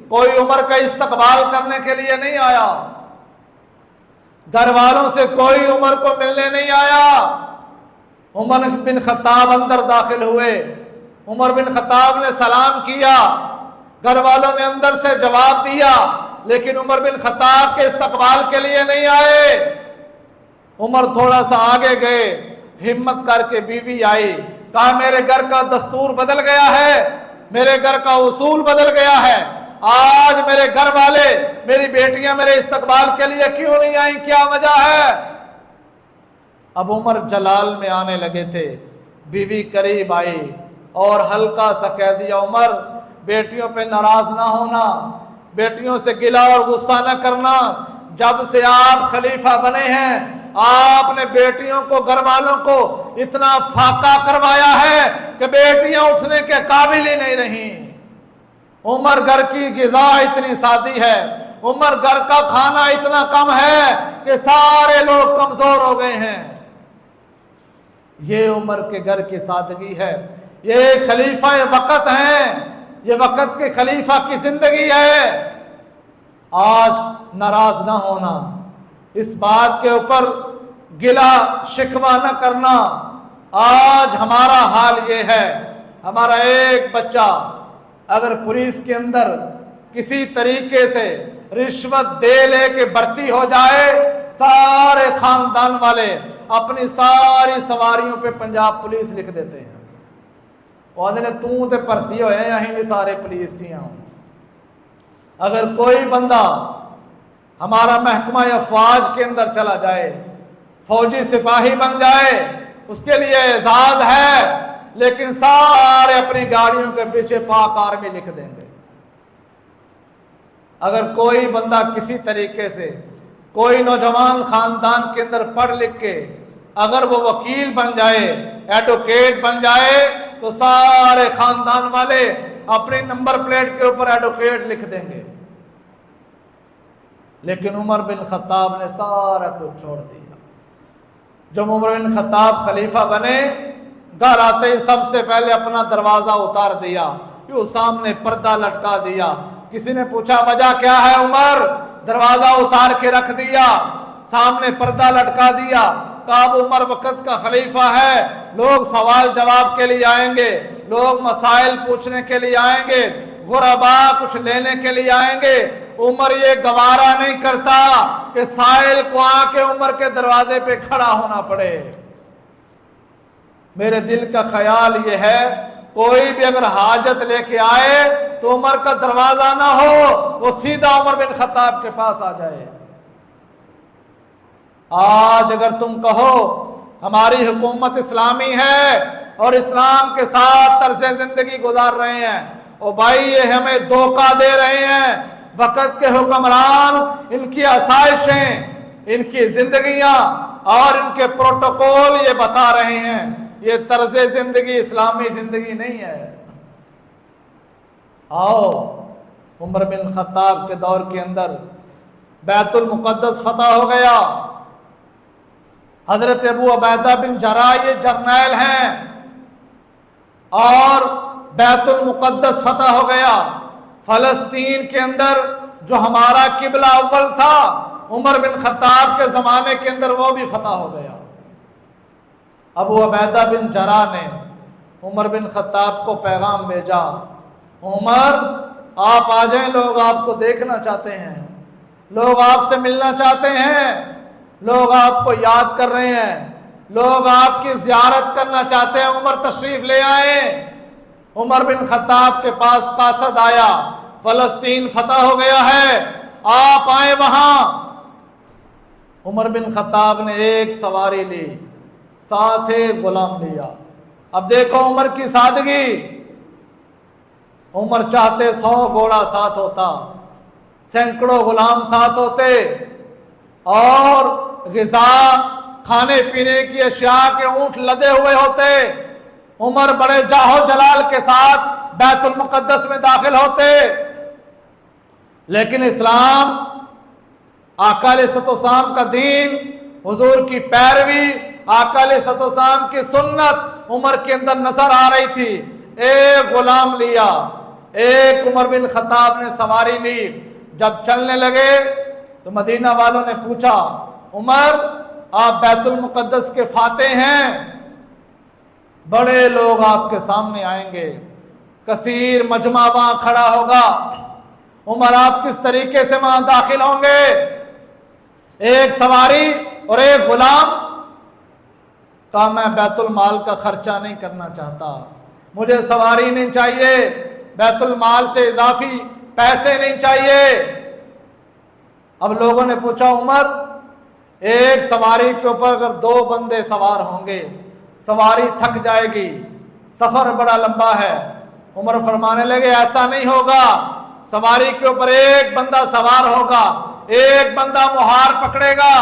کوئی عمر کا استقبال کرنے کے لیے نہیں آیا، گھر والوں سے کوئی عمر کو ملنے نہیں آیا۔ عمر بن خطاب اندر داخل ہوئے، عمر بن خطاب نے سلام کیا، گھر والوں نے اندر سے جواب دیا، لیکن عمر بن خطاب کے استقبال کے لیے نہیں آئے۔ عمر تھوڑا سا آگے گئے، ہمت کر کے بیوی آئی، کہا میرے گھر کا دستور بدل گیا ہے، میرے گھر کا اصول بدل گیا ہے، آج میرے گھر والے، میری بیٹیاں میرے استقبال کے لیے کیوں نہیں آئیں، کیا وجہ ہے؟ اب عمر جلال میں آنے لگے تھے، بیوی قریب آئی اور ہلکا سا کہہ دیا عمر بیٹیوں پہ ناراض نہ ہونا، بیٹیوں سے گلہ اور غصہ نہ کرنا، جب سے آپ خلیفہ بنے ہیں آپ نے بیٹیوں کو، گھر والوں کو اتنا فاقہ کروایا ہے کہ بیٹیاں اٹھنے کے قابل ہی نہیں رہیں۔ عمر گھر کی غذا اتنی سادی ہے، عمر گھر کا کھانا اتنا کم ہے کہ سارے لوگ کمزور ہو گئے ہیں۔ یہ عمر کے گھر کی سادگی ہے، یہ خلیفہ وقت ہیں، یہ وقت کے خلیفہ کی زندگی ہے۔ آج ناراض نہ ہونا، اس بات کے اوپر گلہ شکوہ نہ کرنا۔ آج ہمارا حال یہ ہے، ہمارا ایک بچہ اگر پولیس کے اندر کسی طریقے سے رشوت دے لے کے بھرتی ہو جائے، سارے خاندان والے اپنی ساری سواریوں پہ پنجاب پولیس لکھ دیتے ہیں، وہ آدھے تو تے بھرتی ہوئے ہیں یہیں بھی سارے پولیس کی ہوں۔ اگر کوئی بندہ ہمارا محکمہ یا فوج کے اندر چلا جائے، فوجی سپاہی بن جائے، اس کے لیے اعزاز ہے، لیکن سارے اپنی گاڑیوں کے پیچھے پاک آرمی لکھ دیں گے۔ اگر کوئی بندہ کسی طریقے سے، کوئی نوجوان خاندان کے اندر پڑھ لکھ کے اگر وہ وکیل بن جائے، ایڈوکیٹ بن جائے، تو سارے خاندان والے اپنی نمبر پلیٹ کے اوپر ایڈوکیٹ لکھ دیں گے۔ لیکن عمر بن خطاب نے سارا کچھ چھوڑ دیا۔ جب عمر بن خطاب خلیفہ بنے، گھر آتے ہی سب سے پہلے اپنا دروازہ اتار دیا، یوں سامنے پردہ لٹکا دیا۔ کسی نے پوچھا وجہ کیا ہے عمر، دروازہ اتار کے رکھ دیا، سامنے پردہ لٹکا دیا؟ کہا اب عمر وقت کا خلیفہ ہے، لوگ سوال جواب کے لیے آئیں گے، لوگ مسائل پوچھنے کے لیے آئیں گے، غرباء کچھ لینے کے لیے آئیں گے۔ عمر یہ گوارا نہیں کرتا کہ سائل کو آ کے عمر کے دروازے پہ کھڑا ہونا پڑے۔ میرے دل کا خیال یہ ہے کوئی بھی اگر حاجت لے کے آئے تو عمر کا دروازہ نہ ہو، وہ سیدھا عمر بن خطاب کے پاس آ جائے۔ آج اگر تم کہو ہماری حکومت اسلامی ہے اور اسلام کے ساتھ طرز زندگی گزار رہے ہیں، او بھائی یہ ہمیں دھوکہ دے رہے ہیں، وقت کے حکمران ان کی آسائشیں، ان کی زندگیاں اور ان کے پروٹوکول یہ بتا رہے ہیں، یہ طرز زندگی اسلامی زندگی نہیں ہے۔ آؤ، عمر بن خطاب کے دور کے اندر بیت المقدس فتح ہو گیا، حضرت ابو عبیدہ بن جراح یہ جرنیل ہیں، اور بیت المقدس فتح ہو گیا۔ فلسطین کے اندر جو ہمارا قبلہ اول تھا، عمر بن خطاب کے زمانے کے اندر وہ بھی فتح ہو گیا۔ ابو عبیدہ بن جراح نے عمر بن خطاب کو پیغام بھیجا، عمر آپ آ جائیں، لوگ آپ کو دیکھنا چاہتے ہیں، لوگ آپ سے ملنا چاہتے ہیں، لوگ آپ کو یاد کر رہے ہیں، لوگ آپ کی زیارت کرنا چاہتے ہیں، عمر تشریف لے آئیں۔ عمر بن خطاب کے پاس قاصد آیا، فلسطین فتح ہو گیا ہے، آپ آئیں وہاں۔ عمر بن خطاب نے ایک سواری لی، ساتھ ایک غلام لیا۔ اب دیکھو عمر کی سادگی، عمر چاہتے 100 گھوڑا ساتھ ہوتا، سینکڑوں غلام ساتھ ہوتے، اور غذا کھانے پینے کی اشیاء کے اونٹ لدے ہوئے ہوتے۔ عمر بڑے جاہو جلال کے ساتھ بیت المقدس میں داخل ہوتے۔ لیکن اسلام، آقا علیہ السلام کا دین، حضور کی پیروی، آقا علیہ السلام کی سنت عمر کے اندر نظر آ رہی تھی۔ ایک غلام لیا، ایک عمر بن خطاب نے سواری لی۔ جب چلنے لگے تو مدینہ والوں نے پوچھا، عمر آپ بیت المقدس کے فاتح ہیں، بڑے لوگ آپ کے سامنے آئیں گے، کثیر مجمع وہاں کھڑا ہوگا، عمر آپ کس طریقے سے وہاں داخل ہوں گے؟ ایک سواری اور ایک غلام؟ کہا میں بیت المال کا خرچہ نہیں کرنا چاہتا، مجھے سواری نہیں چاہیے، بیت المال سے اضافی پیسے نہیں چاہیے۔ اب لوگوں نے پوچھا، عمر ایک سواری کے اوپر اگر 2 بندے سوار ہوں گے، سواری تھک جائے گی، سفر بڑا لمبا ہے۔ عمر فرمانے لگے ایسا نہیں ہوگا، سواری کے اوپر ایک بندہ سوار ہوگا، ایک بندہ مہار پکڑے گا۔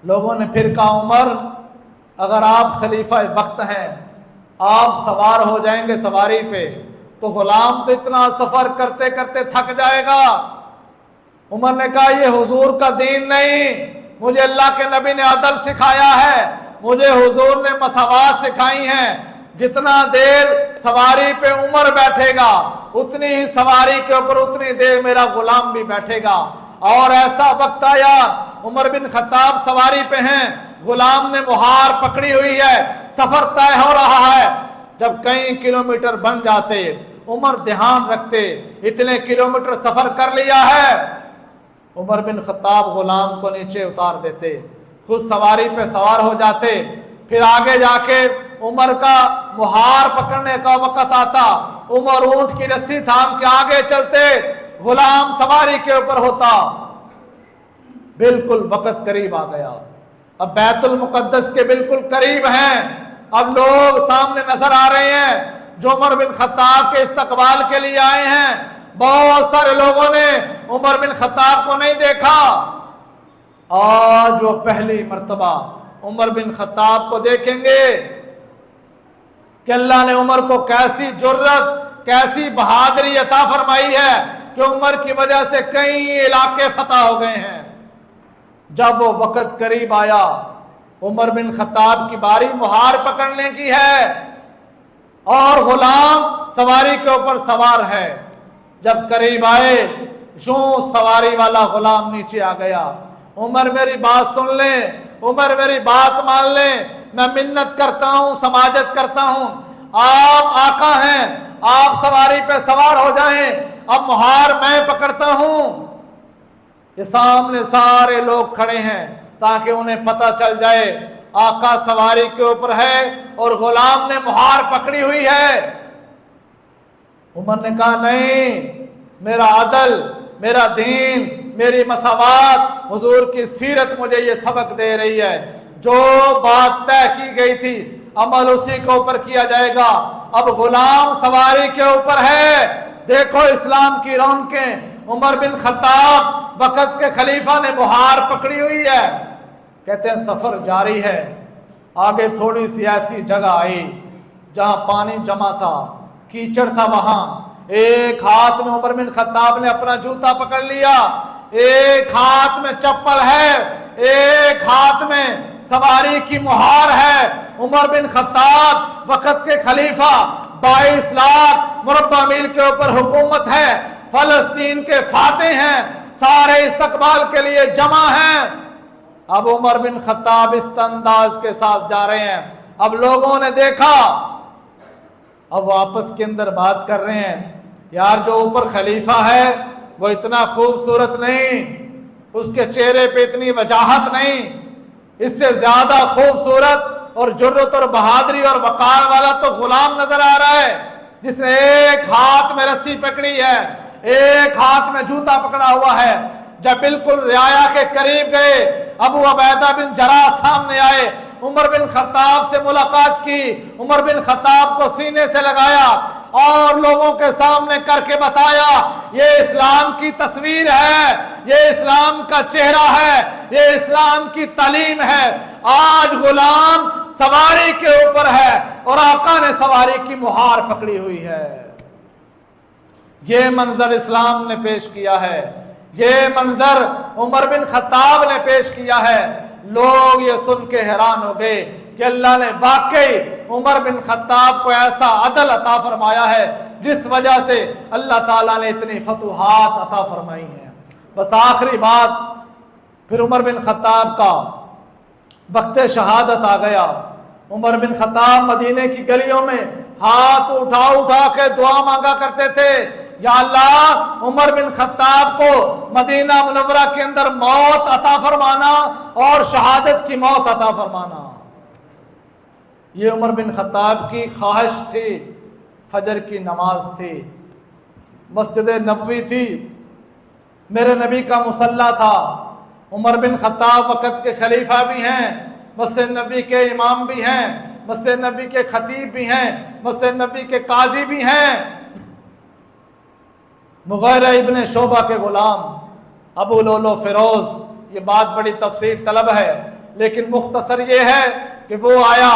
لوگوں نے پھر کہا، عمر اگر آپ خلیفہ وقت ہیں، آپ سوار ہو جائیں گے سواری پہ، تو غلام تو اتنا سفر کرتے کرتے تھک جائے گا۔ عمر نے کہا یہ حضور کا دین نہیں، مجھے اللہ کے نبی نے عدل سکھایا ہے، مجھے حضور نے مساوات سکھائی ہیں، جتنا دیر سواری پہ عمر بیٹھے گا اتنی ہی سواری کے اوپر اتنی دیر میرا غلام بھی بیٹھے گا۔ اور ایسا وقت آیا، عمر بن خطاب سواری پہ ہیں، غلام نے مہار پکڑی ہوئی ہے، سفر طے ہو رہا ہے۔ جب کئی کلومیٹر بن جاتے، عمر دھیان رکھتے، اتنے کلومیٹر سفر کر لیا ہے، عمر بن خطاب غلام کو نیچے اتار دیتے، خود سواری پہ سوار ہو جاتے، پھر آگے جا کے عمر کا مہار پکڑنے کا وقت آتا، عمر اونٹ کی رسی تھام کے آگے چلتے، غلام سواری کے اوپر ہوتا۔ بالکل وقت قریب آ گیا، اب بیت المقدس کے بالکل قریب ہیں، اب لوگ سامنے نظر آ رہے ہیں جو عمر بن خطاب کے استقبال کے لیے آئے ہیں۔ بہت سارے لوگوں نے عمر بن خطاب کو نہیں دیکھا، آج وہ پہلی مرتبہ عمر بن خطاب کو دیکھیں گے کہ اللہ نے عمر کو کیسی جرت، کیسی بہادری عطا فرمائی ہے کہ عمر کی وجہ سے کئی علاقے فتح ہو گئے ہیں۔ جب وہ وقت قریب آیا، عمر بن خطاب کی باری مہار پکڑنے کی ہے اور غلام سواری کے اوپر سوار ہے۔ جب قریب آئے، یوں سواری والا غلام نیچے آ گیا، عمر میری بات سن لیں، عمر میری بات مان لیں، میں منت کرتا ہوں، سماجت کرتا ہوں، آپ آقا ہیں، آپ سواری پہ سوار ہو جائیں، اب مہار میں پکڑتا ہوں۔ یہ سامنے سارے لوگ کھڑے ہیں تاکہ انہیں پتہ چل جائے آقا سواری کے اوپر ہے اور غلام نے مہار پکڑی ہوئی ہے۔ عمر نے کہا نہیں، میرا عدل، میرا دین، میری مساوات، حضور کی سیرت مجھے یہ سبق دے رہی ہے، جو بات طے کی گئی تھی عمل اسی کے اوپر کیا جائے گا۔ اب غلام سواری کے اوپر ہے، دیکھو اسلام کی رونقیں، عمر بن خطاب وقت کے خلیفہ نے مہار پکڑی ہوئی ہے۔ کہتے ہیں سفر جاری ہے، آگے تھوڑی سی ایسی جگہ آئی جہاں پانی جمع تھا، کیچڑ تھا، وہاں ایک ہاتھ میں عمر بن خطاب نے اپنا جوتا پکڑ لیا، ایک ہاتھ میں چپل ہے، ایک ہاتھ میں سواری کی مہار ہے۔ عمر بن خطاب وقت کے خلیفہ، 22 لاکھ مربع میل کے اوپر حکومت ہے، فلسطین کے فاتح ہیں، سارے استقبال کے لیے جمع ہیں۔ اب عمر بن خطاب اس انداز کے ساتھ جا رہے ہیں، اب لوگوں نے دیکھا، اب وہ آپس کے اندر بات کر رہے ہیں، یار جو اوپر خلیفہ ہے وہ اتنا خوبصورت نہیں، اس کے چہرے پہ اتنی وجاہت نہیں، اس سے زیادہ خوبصورت اور جرت اور بہادری اور وقار والا تو غلام نظر آ رہا ہے جس نے ایک ہاتھ میں رسی پکڑی ہے، ایک ہاتھ میں جوتا پکڑا ہوا ہے۔ جب بالکل رعایا کے قریب گئے، ابو عبیدہ بن جراح سامنے آئے، عمر بن خطاب سے ملاقات کی، عمر بن خطاب کو سینے سے لگایا اور لوگوں کے سامنے کر کے بتایا یہ اسلام کی تصویر ہے، یہ اسلام کا چہرہ ہے، یہ اسلام کی تعلیم ہے۔ آج غلام سواری کے اوپر ہے اور آقا نے سواری کی مہار پکڑی ہوئی ہے۔ یہ منظر اسلام نے پیش کیا ہے، یہ منظر عمر بن خطاب نے پیش کیا ہے۔ لوگ یہ سن کے حیران ہو گئے کہ اللہ نے واقعی عمر بن خطاب کو ایسا عدل عطا فرمایا ہے جس وجہ سے اللہ تعالیٰ نے اتنی فتوحات عطا فرمائی ہیں۔ بس آخری بات، پھر عمر بن خطاب کا وقت شہادت آ گیا۔ عمر بن خطاب مدینے کی گلیوں میں ہاتھ اٹھا اٹھا کے دعا مانگا کرتے تھے، یا اللہ عمر بن خطاب کو مدینہ منورہ کے اندر موت عطا فرمانا اور شہادت کی موت عطا فرمانا۔ یہ عمر بن خطاب کی خواہش تھی۔ فجر کی نماز تھی، مسجد نبوی تھی، میرے نبی کا مصلی تھا، عمر بن خطاب وقت کے خلیفہ بھی ہیں، مسجد نبی کے امام بھی ہیں، مسجد نبی کے خطیب بھی ہیں، مسجد نبی کے قاضی بھی ہیں۔ مغیرہ ابن شعبہ کے غلام ابو لولو فیروز، یہ بات بڑی تفصیل طلب ہے لیکن مختصر یہ ہے کہ وہ آیا،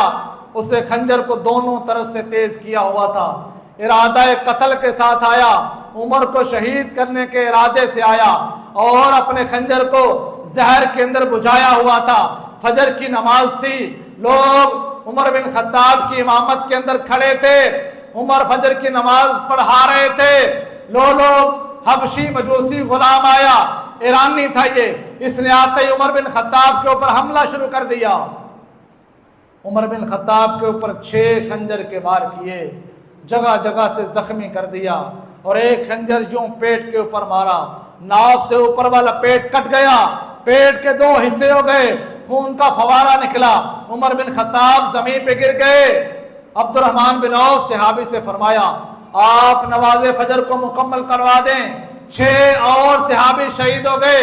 اسے خنجر کو دونوں طرف سے تیز کیا ہوا تھا، ارادہ قتل کے ساتھ آیا، عمر کو شہید کرنے کے ارادے سے آیا اور اپنے خنجر کو زہر کے اندر بجھایا ہوا تھا۔ فجر کی نماز تھی، لوگ عمر بن خطاب کی امامت کے اندر کھڑے تھے، عمر فجر کی نماز پڑھا رہے تھے۔ لوگ حبشی مجوسی غلام آیا، ایرانی تھا یہ، اس نے آتے ہی عمر بن خطاب کے اوپر حملہ شروع کر دیا۔ عمر بن خطاب کے اوپر 6 خنجر کے وار کیے، جگہ جگہ سے زخمی کر دیا، اور ایک خنجر یوں پیٹ کے اوپر مارا، ناف سے اوپر والا پیٹ کٹ گیا، پیٹ کے دو حصے ہو گئے، خون کا فوارہ نکلا، عمر بن خطاب زمین پہ گر گئے۔ عبد الرحمن بن عوف صحابی سے فرمایا آپ نماز فجر کو مکمل کروا دیں۔ 6 اور صحابی شہید ہو گئے،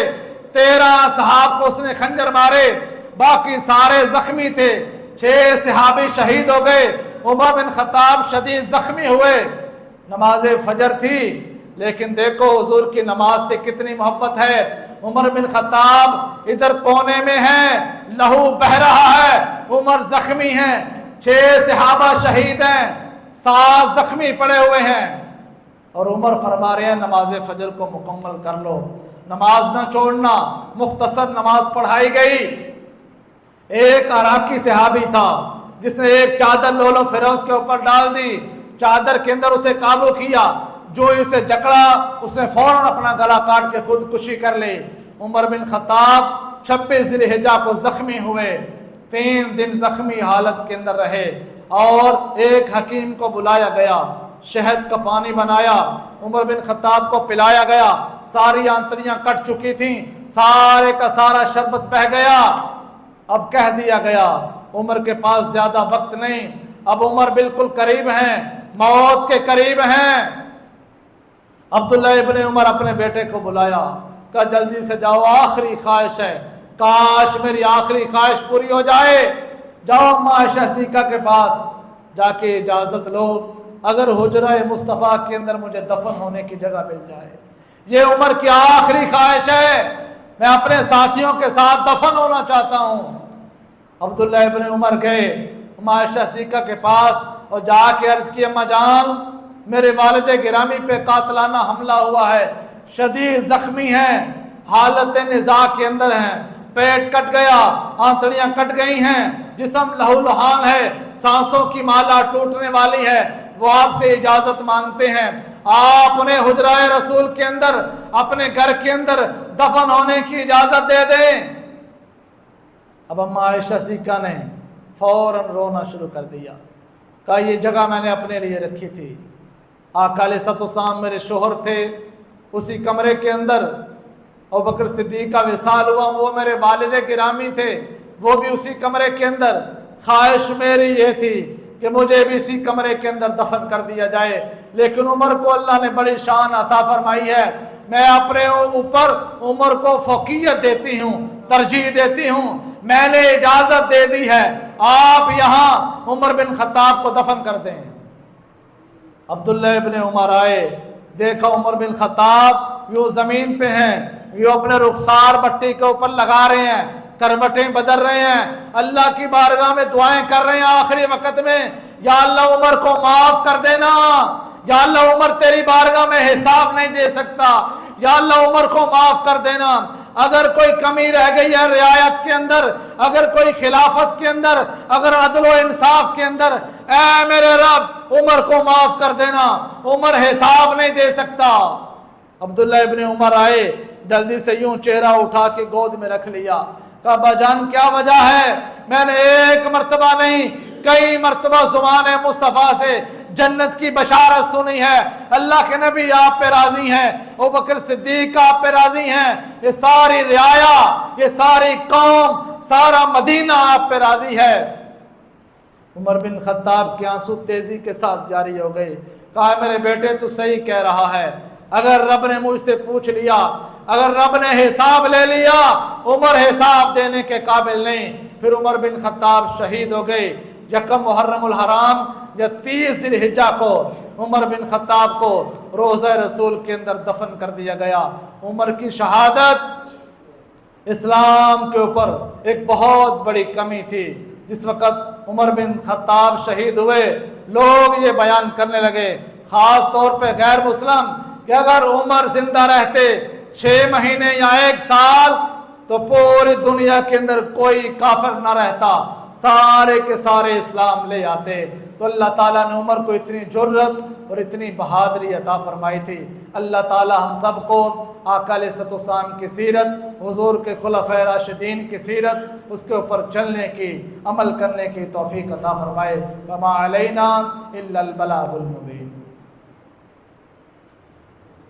13 صحاب کو اس نے خنجر مارے، باقی سارے زخمی تھے، 6 صحابی شہید ہو گئے، عمر بن خطاب شدید زخمی ہوئے۔ نماز فجر تھی، لیکن دیکھو حضور کی نماز سے کتنی محبت ہے۔ عمر بن خطاب ادھر کونے میں ہیں، لہو بہہ رہا ہے، عمر زخمی ہیں، 6 صحابہ شہید ہیں، 7 زخمی پڑے ہوئے ہیں، اور عمر فرما رہے ہیں نماز فجر کو مکمل کر لو، نماز نہ چھوڑنا۔ مختصر نماز پڑھائی گئی۔ ایک عراقی صحابی تھا جس نے ایک چادر لولو فیروز کے اوپر ڈال دی، چادر کے اندر اسے قابو کیا، جو ہی اسے جکڑا اس نے فوراً اپنا گلا کاٹ کے خودکشی کر لی۔ عمر بن خطاب 26 ذی الحجہ کو زخمی ہوئے، 3 دن زخمی حالت کے اندر رہے، اور ایک حکیم کو بلایا گیا، شہد کا پانی بنایا، عمر بن خطاب کو پلایا گیا، ساری آنتڑیاں کٹ چکی تھیں، سارے کا سارا شربت بہہ گیا۔ اب کہہ دیا گیا عمر کے پاس زیادہ وقت نہیں، اب عمر بالکل قریب ہیں، موت کے قریب ہیں۔ عبداللہ ابن عمر اپنے بیٹے کو بلایا، کہا جلدی سے جاؤ، آخری خواہش ہے، کاش میری آخری خواہش پوری ہو جائے، جاؤ اما عائشہ صدیقہ کے پاس جا کے اجازت لو، اگر حجرہ مصطفیٰ کے اندر مجھے دفن ہونے کی جگہ مل جائے۔ یہ عمر کی آخری خواہش ہے، میں اپنے ساتھیوں کے ساتھ دفن ہونا چاہتا ہوں۔ عبداللہ ابن عمر گئے اما عائشہ صدیقہ کے پاس اور جا کے عرض کی اما جان میرے والد گرامی پہ قاتلانہ حملہ ہوا ہے، شدید زخمی ہیں، حالت نزاع کے اندر ہیں، پیٹ کٹ گیا، آنتڑیاں کٹ گئی ہیں، جسم لہو لہان ہے، سانسوں کی مالا ٹوٹنے والی ہے، وہ آپ سے اجازت مانگتے ہیں، آپ انہیں حجرہ رسول کے اندر اپنے گھر کے اندر دفن ہونے کی اجازت دے دیں۔ اب اما عائشہ صدیقہ نے فوراً رونا شروع کر دیا، کہا یہ جگہ میں نے اپنے لیے رکھی تھی، آقا علیہ الصلوۃ والسلام میرے شوہر تھے، اسی کمرے کے اندر ابوبکر صدیق کا وصال ہوا، وہ میرے والد گرامی تھے، وہ بھی اسی کمرے کے اندر، خواہش میری یہ تھی کہ مجھے بھی اسی کمرے کے اندر دفن کر دیا جائے، لیکن عمر کو اللہ نے بڑی شان عطا فرمائی ہے، میں اپنے اوپر عمر کو فوقیت دیتی ہوں، ترجیح دیتی ہوں، میں نے اجازت دے دی ہے، آپ یہاں عمر بن خطاب کو دفن کر دیں۔ عبداللہ ابن عمر آئے، دیکھا عمر بن خطاب یوں زمین پہ ہیں، یوں اپنے رخسار بٹی کے اوپر لگا رہے ہیں، کروٹیں بدل رہے ہیں، اللہ کی بارگاہ میں دعائیں کر رہے ہیں آخری وقت میں، یا اللہ عمر کو معاف کر دینا، یا اللہ عمر تیری بارگاہ میں حساب نہیں دے سکتا، یا اللہ عمر کو معاف کر دینا، اگر کوئی کمی رہ گئی ہے رعایت کے اندر، اگر کوئی خلافت کے اندر، اگر عدل و انصاف کے اندر، اے میرے رب عمر کو معاف کر دینا، عمر حساب نہیں دے سکتا۔ عبداللہ ابن عمر آئے، جلدی سے یوں چہرہ اٹھا کے گود میں رکھ لیا، کہا باجان کیا وجہ ہے؟ میں نے ایک مرتبہ نہیں کئی مرتبہ زبان مصطفیٰ سے جنت کی بشارت سنی ہے، اللہ کے نبی آپ پہ راضی ہیں، ابوبکر صدیق آپ پہ راضی ہیں، یہ ساری رعایا، یہ ساری قوم، سارا مدینہ آپ پہ راضی ہے۔ عمر بن خطاب کے آنسو تیزی کے ساتھ جاری ہو گئے، کہا میرے بیٹے تو صحیح کہہ رہا ہے، اگر رب نے مجھ سے پوچھ لیا، اگر رب نے حساب لے لیا، عمر حساب دینے کے قابل نہیں۔ پھر عمر بن خطاب شہید ہو گئے۔ 1 محرم الحرام یا 30 ذی الحجہ کو عمر بن خطاب کو روضہ رسول کے اندر دفن کر دیا گیا۔ عمر کی شہادت اسلام کے اوپر ایک بہت بڑی کمی تھی۔ جس وقت عمر بن خطاب شہید ہوئے، لوگ یہ بیان کرنے لگے، خاص طور پہ غیر مسلم، کہ اگر عمر زندہ رہتے 6 مہینے یا 1 سال تو پوری دنیا کے اندر کوئی کافر نہ رہتا، سارے کے سارے اسلام لے آتے۔ تو اللہ تعالیٰ نے عمر کو اتنی جرت اور اتنی بہادری عطا فرمائی تھی۔ اللہ تعالیٰ ہم سب کو آقا علیہ الصلوۃ والسلام کی سیرت، حضور کے خلفائے راشدین کی سیرت، اس کے اوپر چلنے کی، عمل کرنے کی توفیق عطا فرمائے۔ وما علینا الا البلاغ المبین۔